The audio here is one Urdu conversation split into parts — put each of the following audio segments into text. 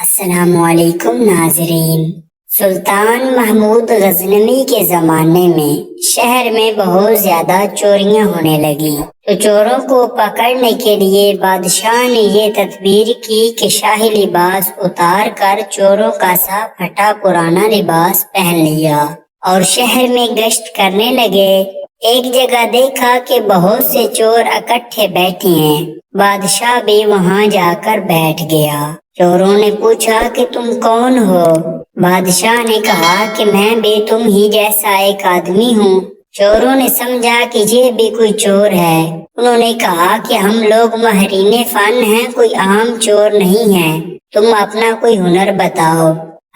السلام علیکم ناظرین۔ سلطان محمود غزنوی کے زمانے میں شہر میں بہت زیادہ چوریاں ہونے لگی، تو چوروں کو پکڑنے کے لیے بادشاہ نے یہ تدبیر کی کہ شاہی لباس اتار کر چوروں کا سا پھٹا پرانا لباس پہن لیا اور شہر میں گشت کرنے لگے۔ ایک جگہ دیکھا کہ بہت سے چور اکٹھے بیٹھے ہیں، بادشاہ بھی وہاں جا کر بیٹھ گیا۔ چوروں نے پوچھا کہ تم کون ہو؟ بادشاہ نے کہا کہ میں بھی تم ہی جیسا ایک آدمی ہوں۔ چوروں نے سمجھا کہ یہ بھی کوئی چور ہے۔ انہوں نے کہا کہ ہم لوگ ماہرین فن ہیں، کوئی عام چور نہیں ہے، تم اپنا کوئی ہنر بتاؤ،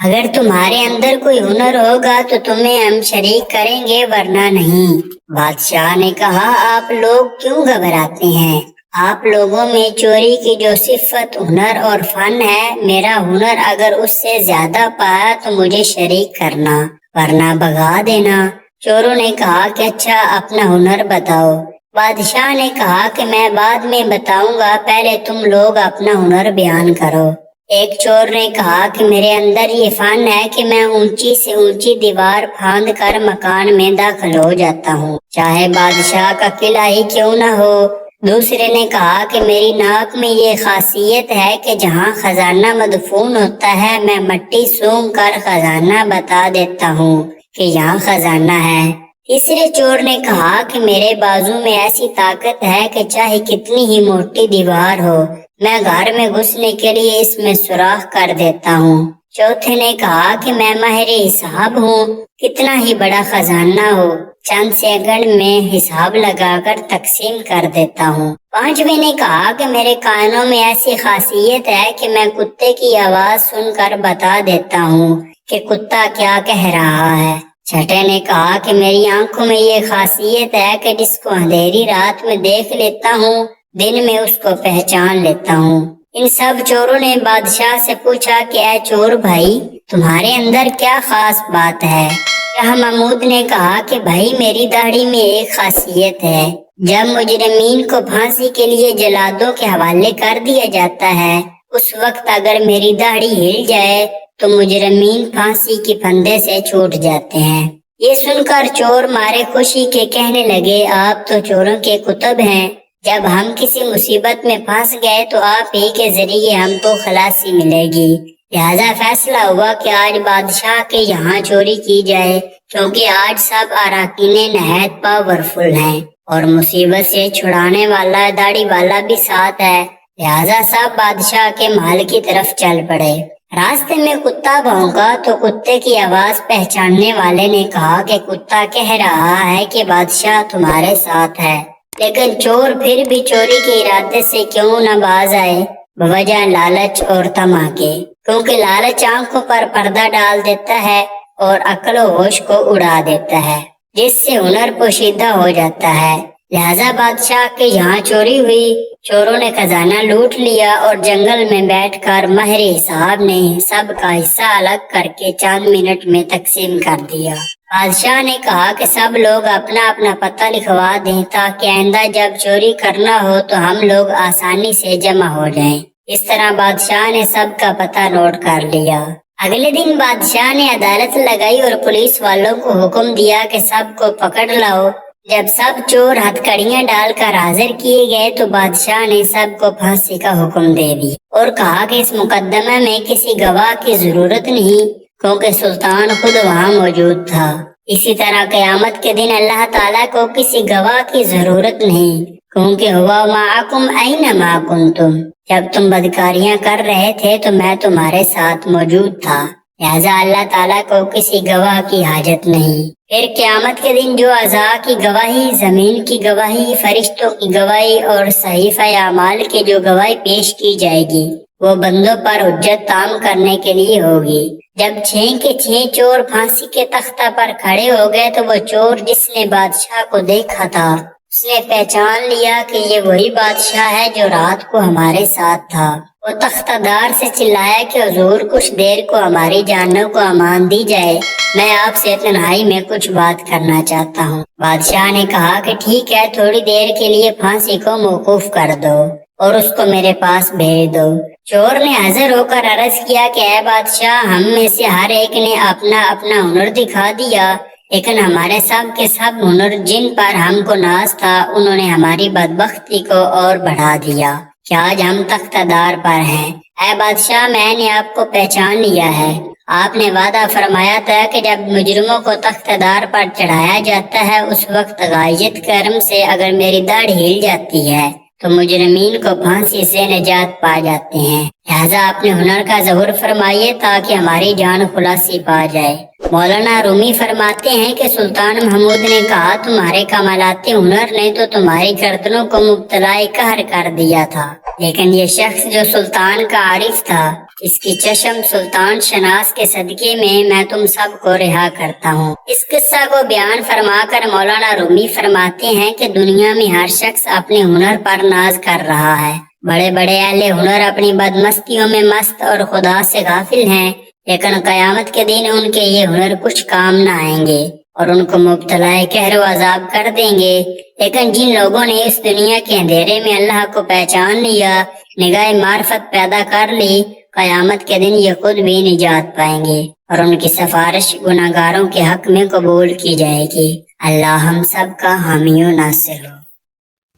اگر تمہارے اندر کوئی ہنر ہوگا تو تمہیں ہم شریک کریں گے ورنہ نہیں۔ بادشاہ نے کہا آپ لوگ کیوں گھبراتے ہیں؟ آپ لوگوں میں چوری کی جو صفت ہنر اور فن ہے، میرا ہنر اگر اس سے زیادہ پایا تو مجھے شریک کرنا ورنہ بھگا دینا۔ چوروں نے کہا کہ اچھا اپنا ہنر بتاؤ۔ بادشاہ نے کہا کہ میں بعد میں بتاؤں گا، پہلے تم لوگ اپنا ہنر بیان کرو۔ ایک چور نے کہا کہ میرے اندر یہ فن ہے کہ میں اونچی سے اونچی دیوار پھاند کر مکان میں داخل ہو جاتا ہوں، چاہے بادشاہ کا قلعہ ہی کیوں نہ ہو۔ دوسرے نے کہا کہ میری ناک میں یہ خاصیت ہے کہ جہاں خزانہ مدفون ہوتا ہے میں مٹی سونگھ کر خزانہ بتا دیتا ہوں کہ یہاں خزانہ ہے۔ تیسرے چور نے کہا کہ میرے بازو میں ایسی طاقت ہے کہ چاہے کتنی ہی موٹی دیوار ہو، میں گھر میں گھسنے کے لیے اس میں سوراخ کر دیتا ہوں۔ چوتھے نے کہا کہ میں ماہر حساب ہوں، کتنا ہی بڑا خزانہ ہو چند سیکنڈ میں حساب لگا کر تقسیم کر دیتا ہوں۔ پانچویں نے کہا کہ میرے کانوں میں ایسی خاصیت ہے کہ میں کتے کی آواز سن کر بتا دیتا ہوں کہ کتا کیا کہہ رہا ہے۔ چھٹے نے کہا کہ میری آنکھوں میں یہ خاصیت ہے کہ جس کو اندھیری رات میں دیکھ لیتا ہوں دن میں اس کو پہچان لیتا ہوں۔ ان سب چوروں نے بادشاہ سے پوچھا کہ اے چور بھائی، تمہارے اندر کیا خاص بات ہے؟ شاہ محمود نے کہا کہ بھائی میری داڑھی میں ایک خاصیت ہے، جب مجرمین کو پھانسی کے لیے جلادوں کے حوالے کر دیا جاتا ہے اس وقت اگر میری داڑھی ہل جائے تو مجرمین پھانسی کے پھندے سے چھوٹ جاتے ہیں۔ یہ سن کر چور مارے خوشی کے کہنے لگے آپ تو چوروں کے کتب ہیں، جب ہم کسی مصیبت میں پھنس گئے تو آپ ہی کے ذریعے ہم کو خلاصی ملے گی، لہذا فیصلہ ہوا کہ آج بادشاہ کے یہاں چوری کی جائے، کیونکہ آج سب اراکین نہایت پاورفل ہیں اور مصیبت سے چھڑانے والا داڑھی والا بھی ساتھ ہے، لہذا سب بادشاہ کے محل کی طرف چل پڑے۔ راستے میں کتا بھونکا تو کتے کی آواز پہچاننے والے نے کہا کہ کتا کہہ رہا ہے کہ بادشاہ تمہارے ساتھ ہے، لیکن چور پھر بھی چوری کے ارادے سے کیوں نہ باز آئے، بوجہ لالچ اور طمع کے، کیونکہ لالچ آنکھوں پر پردہ ڈال دیتا ہے اور عقل و ہوش کو اڑا دیتا ہے، جس سے ہنر پوشیدہ ہو جاتا ہے۔ لہذا بادشاہ کے یہاں چوری ہوئی، چوروں نے خزانہ لوٹ لیا اور جنگل میں بیٹھ کر ماہر حساب نے سب کا حصہ الگ کر کے چند منٹ میں تقسیم کر دیا۔ بادشاہ نے کہا کہ سب لوگ اپنا اپنا پتہ لکھوا دیں تاکہ آئندہ جب چوری کرنا ہو تو ہم لوگ آسانی سے جمع ہو جائیں۔ اس طرح بادشاہ نے سب کا پتہ نوٹ کر لیا۔ اگلے دن بادشاہ نے عدالت لگائی اور پولیس والوں کو حکم دیا کہ سب کو پکڑ لاؤ۔ جب سب چور ہتھکڑیاں ڈال کر حاضر کیے گئے تو بادشاہ نے سب کو پھانسی کا حکم دے دی اور کہا کہ اس مقدمے میں کسی گواہ کی ضرورت نہیں، کیونکہ سلطان خود وہاں موجود تھا۔ اسی طرح قیامت کے دن اللہ تعالیٰ کو کسی گواہ کی ضرورت نہیں، کیونکہ ہوا معکم اینما کنتم، جب تم بدکاریاں کر رہے تھے تو میں تمہارے ساتھ موجود تھا، لہذا اللہ تعالیٰ کو کسی گواہ کی حاجت نہیں۔ پھر قیامت کے دن جو اعضاء کی گواہی، زمین کی گواہی، فرشتوں کی گواہی اور صحیفہ اعمال کی جو گواہی پیش کی جائے گی وہ بندوں پر حجت تام کرنے کے لیے ہوگی۔ جب 6 کے 6 چور پھانسی کے تختہ پر کھڑے ہو گئے تو وہ چور جس نے بادشاہ کو دیکھا تھا اس نے پہچان لیا کہ یہ وہی بادشاہ ہے جو رات کو ہمارے ساتھ تھا۔ وہ تختہ دار سے چلایا کہ حضور کچھ دیر کو ہماری جانوں کو امان دی جائے، میں آپ سے تنہائی میں کچھ بات کرنا چاہتا ہوں۔ بادشاہ نے کہا کہ ٹھیک ہے، تھوڑی دیر کے لیے پھانسی کو موقوف کر دو۔ اور اس کو میرے پاس بھیج دو۔ چور نے حاضر ہو کر عرض کیا کہ اے بادشاہ، ہم میں سے ہر ایک نے اپنا اپنا ہنر دکھا دیا، لیکن ہمارے سب کے سب ہنر جن پر ہم کو ناز تھا انہوں نے ہماری بدبختی کو اور بڑھا دیا کہ آج ہم تختہ دار پر ہیں۔ اے بادشاہ، میں نے آپ کو پہچان لیا ہے۔ آپ نے وعدہ فرمایا تھا کہ جب مجرموں کو تختہ دار پر چڑھایا جاتا ہے اس وقت غائیت کرم سے اگر میری داڑھ ہل جاتی ہے تو مجرمین کو پھانسی سے نجات پا جاتے ہیں، لہذا اپنے ہنر کا ظہور فرمائیے تاکہ ہماری جان خلاصی پا جائے۔ مولانا رومی فرماتے ہیں کہ سلطان محمود نے کہا، تمہارے کمالات ہنر نے تو تمہاری گردنوں کو مبتلا قہر کر دیا تھا، لیکن یہ شخص جو سلطان کا عارف تھا، اس کی چشم سلطان شناس کے صدقے میں تم سب کو رہا کرتا ہوں۔ اس قصہ کو بیان فرما کر مولانا رومی فرماتے ہیں کہ دنیا میں ہر شخص اپنے ہنر پر ناز کر رہا ہے۔ بڑے بڑے اہل ہنر اپنی بدمستیوں میں مست اور خدا سے غافل ہیں، لیکن قیامت کے دن ان کے یہ ہنر کچھ کام نہ آئیں گے اور ان کو مبتلا قہر و عذاب کر دیں گے۔ لیکن جن لوگوں نے اس دنیا کے اندھیرے میں اللہ کو پہچان لیا، نگاہ معرفت پیدا کر لی، قیامت کے دن یہ خود بھی نجات پائیں گے اور ان کی سفارش گناہگاروں کے حق میں قبول کی جائے گی۔ اللہ ہم سب کا حامی و ناصر ہو۔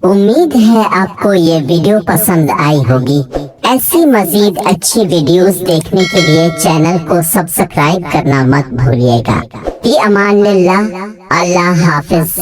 امید ہے آپ کو یہ ویڈیو پسند آئی ہوگی۔ ایسی مزید اچھی ویڈیوز دیکھنے کے لیے چینل کو سبسکرائب کرنا مت بھولیے گا۔ فی امان اللہ، اللہ حافظ۔